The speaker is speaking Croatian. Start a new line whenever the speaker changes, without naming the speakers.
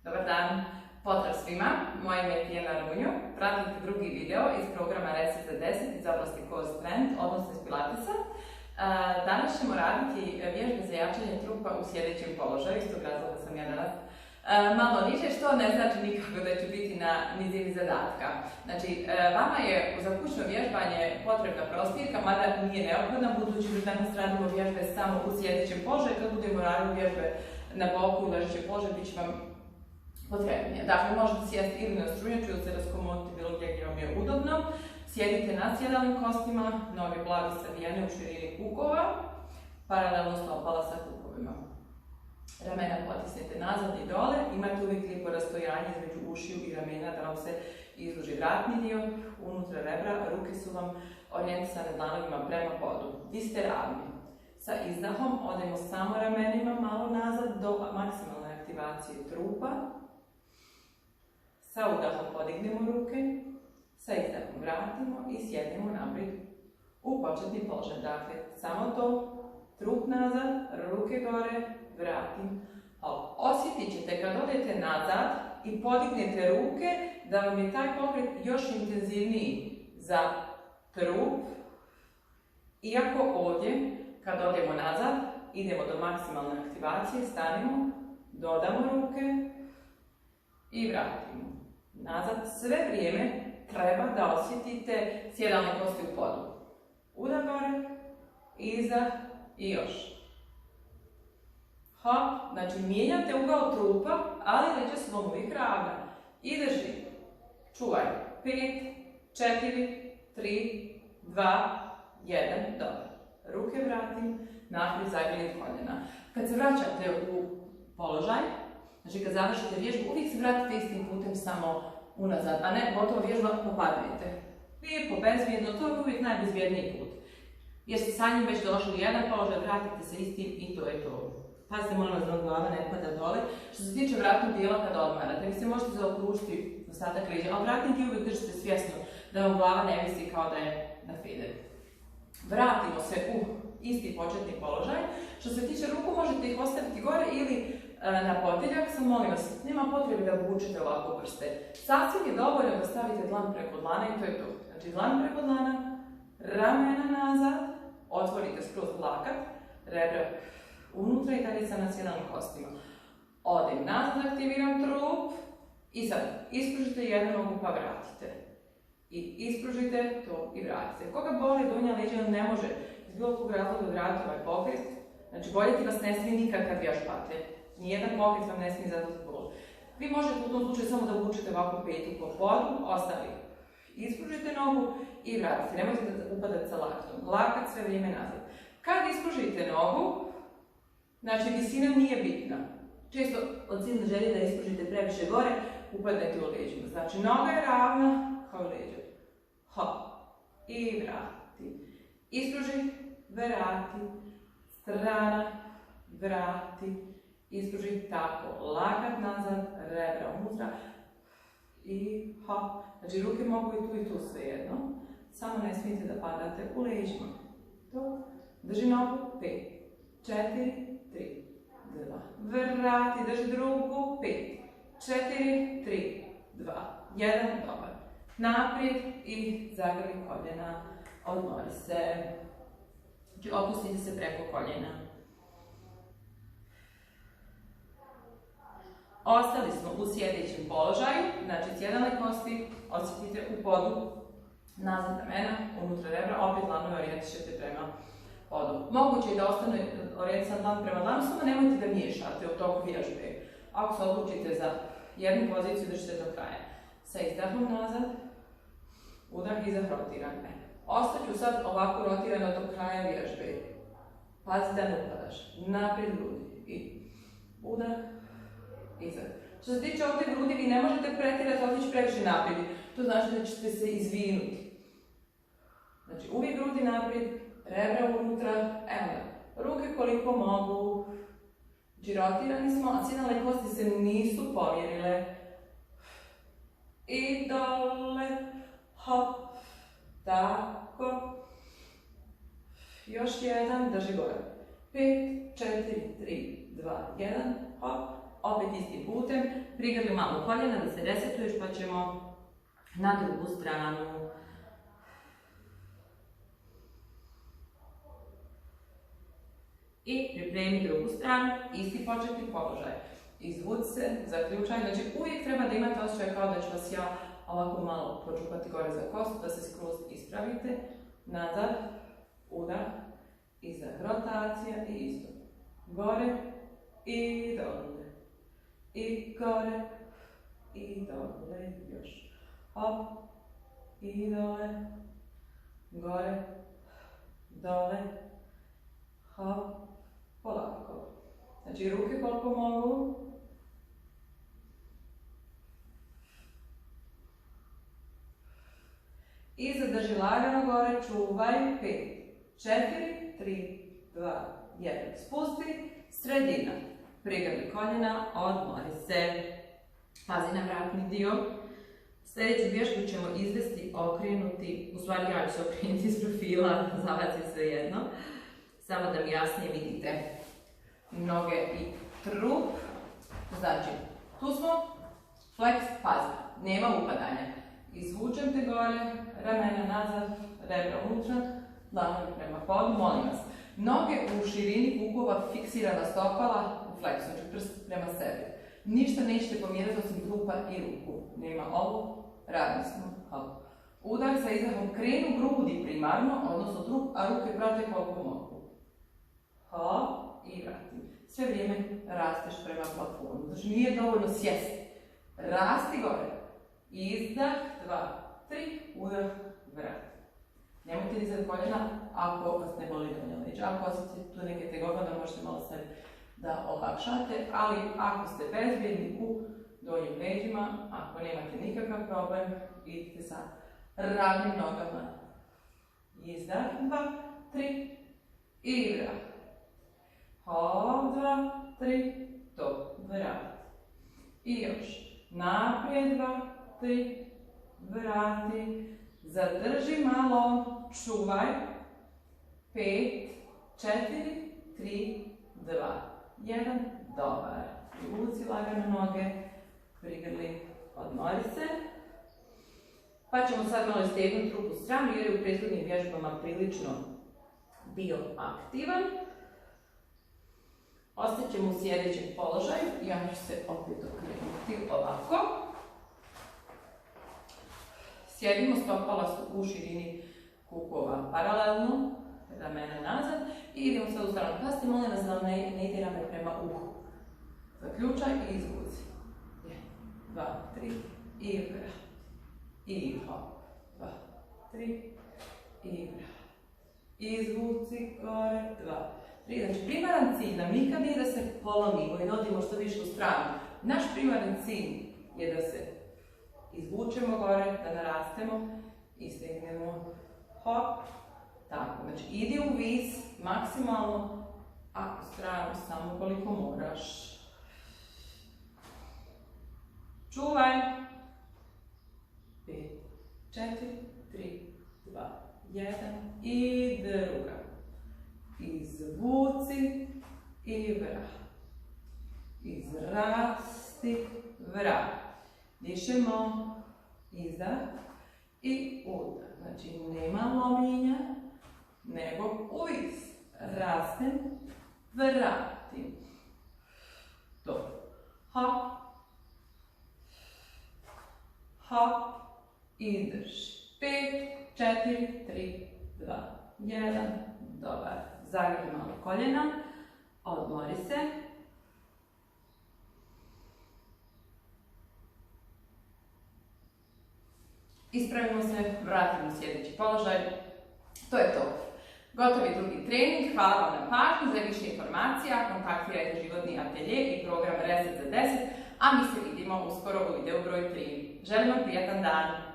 Dobar dan, pozdrav svima, moje ime je Tijana Runjo, pratite drugi video iz programa Reset za 10 iz oblasti Core Strength, odnosno iz Pilatesa. Danas ćemo raditi vježbe za jačanje trupa u sjedećem položaju, iz tog razloga sam ja danas malo niže, što ne znači nikako da ću biti na nizini zadatka. Znači, vama je za kućno vježbanje potrebna prostirka, mada nije neophodna, budući da danas radimo vježbe samo u sjedećem položaju, kad budemo radili vježbe na boku i ležećem položaju, bit će vam potrebnije. Dakle, možete sjesti ili na strunjaču ili se raskomoditi bilo gdje vam je udobno. Sjedite na sjedalim kostima, noge blago savijene u širini kukova, paralelno stopala sa kukovima. Ramena potisnite nazad i dole, imate uvijek lijepo rastojanje između ušiju i ramena da vam se izduži vratni dio, unutra rebra, ruke su vam orijentisane dlanovima prema podu. Vi ste ravni. Sa izdahom odemo samo ramenima malo nazad do maksimalne aktivacije trupa. Sa udahom podignemo ruke, sa izdahom vratimo i sjednemo naprijed u početni položaj. Dakle, samo to, trup nazad, ruke gore, vratim. Osjetit ćete kad odete nazad i podignete ruke da vam je taj pokret još intenzivniji za trup. Iako ovdje, kad odemo nazad, idemo do maksimalne aktivacije, stanemo, dodamo ruke i vratimo. Nazad sve vrijeme treba da osjetite sjedalne kosti u podu. Udah gore, iza i još. Hop, znači mijenjate ugao trupa, ali leđa su vam uvijek ravna. I drži. Čuvaj. 5, 4, 3, 2, 1, dobro. Ruke vratim, naprijed zagrlim koljena. Kad se vraćate u položaj, znači kad završite vježbu, uvijek se vratite istim putem samo unazad, a ne gotovo vježba popadnete. Lijepo, bezbjedno, to je uvijek najbezbjedniji put. Jer ste sa njim već došli u jedan položaj, vratite se istim i to je to. Pazite, molim vas da vam glava ne pada dole. Što se tiče vratnog dijela kada odmarate, vi se možete zaokružiti ostatak leđa, ali vratni dio uvijek držite svjesno da vam glava ne visi kao da je na feederu. Vratimo se u isti početni položaj. Što se tiče ruku, možete ih ostaviti gore ili na poteljak, samo molim vas, nema potrebe da vučete ovako prste. Sasvim je dovoljno da stavite dlan preko dlana i to je to. Znači dlan preko dlana, ramena nazad, otvorite skroz lakat, rebra unutra i dalje sam na sjedalim kostima. Odem nazad, aktiviram trup i sad ispružite jednu nogu pa vratite. I ispružite to i vratite. Koga boli donja leđa ne može iz bilo kog razloga vratiti ovaj pokret, znači boljeti vas ne smije nikad kad vježbate. Nijedan pokret vam ne smije izazvati bol. Vi možete u tom slučaju samo da vučete ovako petu po podu, ostali. Ispružite nogu i vratite. Nemojte da upadate sa lakatom. Lakat sve vrijeme nazad. Kad ispružite nogu, znači visina nije bitna. Često od silne želje da ispružite previše gore, upadnete u leđima. Znači noga je ravna kao leđa. Hop. I vrati. Ispruži, vrati. Strana, vrati. Ispruži tako. Lakat nazad, rebra unutra. I hop. Znači ruke mogu i tu svejedno. Samo ne smijete da padate u leđima. To. Drži nogu. 5, 4, 3, 2. Vrati. Drži drugu. 5, 4, 3, 2, 1. Dobar. Naprijed i zagrli koljena. Odmori se. Znači opustite se preko koljena. Ostali smo u sjedećem položaju, znači sjedale kosti, osjetite u podu, nazad ramena, unutra rebra, opet dlanove orijentišete prema podu. Moguće je da ostane orijentisan dlan prema dlanu, samo nemojte da miješate u toku vježbe. Ako se odlučite za jednu poziciju, držite do kraja. Sa izdahom nazad, udah, izdah, rotiran. Ostaću sad ovako rotirano do kraja vježbe. Pazi da ne upadaš. Naprijed grudi. I udah, izdah. Što se tiče ovdje grudi, vi ne možete pretjerati otići previše naprijed. To znači da ćete se izvinuti. Znači uvijek grudi naprijed, rebra unutra, evo da. Ruke koliko mogu. Znači rotirani smo, a sjedalne kosti se nisu pomjerile. I dole, hop, tako. Još jedan, drži gore. 5, 4, 3, 2, 1, hop. opet istim putem, prigrli malo koljena da se resetuješ, pa ćemo na drugu stranu. I pripremi drugu stranu, isti početni položaj. Izvuci se, zaključaj, znači uvijek treba da imate osjećaj kao da ću vas ja ovako malo počupati gore za kosu, da se skroz ispravite. Nazad, udah, izdah, rotacija i isto. Gore i dole. I gore i dole, još. Hop, i dole, gore, dole, hop, polako. Znači ruke koliko mogu. I zadrži lagano gore, čuvaj, 5, 4, 3, 2, 1. Spusti, sredina. Prigrli koljena, odmori se. Pazi na vratni dio. Sljedeću vježbu ćemo izvesti okrenuti, u stvari ja ću se okrenuti iz profila, za vas je sve jedno. Samo da mi jasnije vidite noge i trup. Znači, tu smo, flex, pazi, nema upadanja. Izvučem te gore, ramena nazad, rebra unutra, dlanovi prema podu, molim vas. Noge u širini kukova, fiksirana stopala u flexu, znači prst prema sebi. Ništa nećete pomjerati osim trupa i ruku. Nema ovo, radni smo, hop. Udah sa izdahom, krenu grudi primarno, odnosno trup, a ruke prate koliko mogu. Hop, i vratim. Sve vrijeme rasteš prema plafonu, znači nije dovoljno sjesti. Rasti gore. Izdah, 2, 3, udah, vrati. Nemojte dizati koljena ako vas ne boli donja leđa. Ako osjetite tu neke tegobe, onda možete malo sebi da olakšate, ali ako ste bezbjedni u donjim leđima, ako nemate nikakav problem, idite sa ravnim nogama. Izdah, 2, 3 i vrati. Hop, 2, 3, to, vrati. I još. Naprijed, 2, 3, vrati. Zadrži malo, čuvaj. 5, 4, 3, 2, 1, dobar. Privuci lagano noge, prigrli, odmori se. Pa ćemo sad malo stegnuti ruku stranu jer je u prethodnim vježbama prilično bio aktivan. Ostaćemo u sjedećem položaju i ja ću se opet okrenuti ovako. Sjedimo, stopala su u širini kukova paralelno, ramena nazad i idemo sad u stranu. Pazite, molim vas da ne ide rame prema uhu. Zaključaj i izvuci. 1, 2, 3 i vrati. I hop. 2, 3 i vrati. Izvuci gore. 2, 3. Znači, primaran cilj nam nikad nije da se polomimo i da odimo što više u stranu. Naš primaran cilj je da se izvučemo gore, da narastemo i stegnemo. Hop. Tako, znači idi u vis maksimalno, ako stranu samo koliko moraš. Čuvaj. 5, 4, 3, 2, 1 i druga. Izvuci i vrati. Izrasti, vrati. Dišemo, izdah i udah. Znači nema lomljenja, nego uvis. Rastem, vratim. Dobro. Hop. Hop. I drži. 5, 4, 3, 2, 1. Dobar. Zagrli malo koljena. Odmori se. Ispravimo se, vratimo u sjedeći položaj. To je to. Gotov je drugi trening. Hvala vam na pažnju. Za više informacija kontaktirajte Životni atelje i program Reset za 10, a mi se vidimo uskoro u videu broj 3. Želim vam prijatan dan!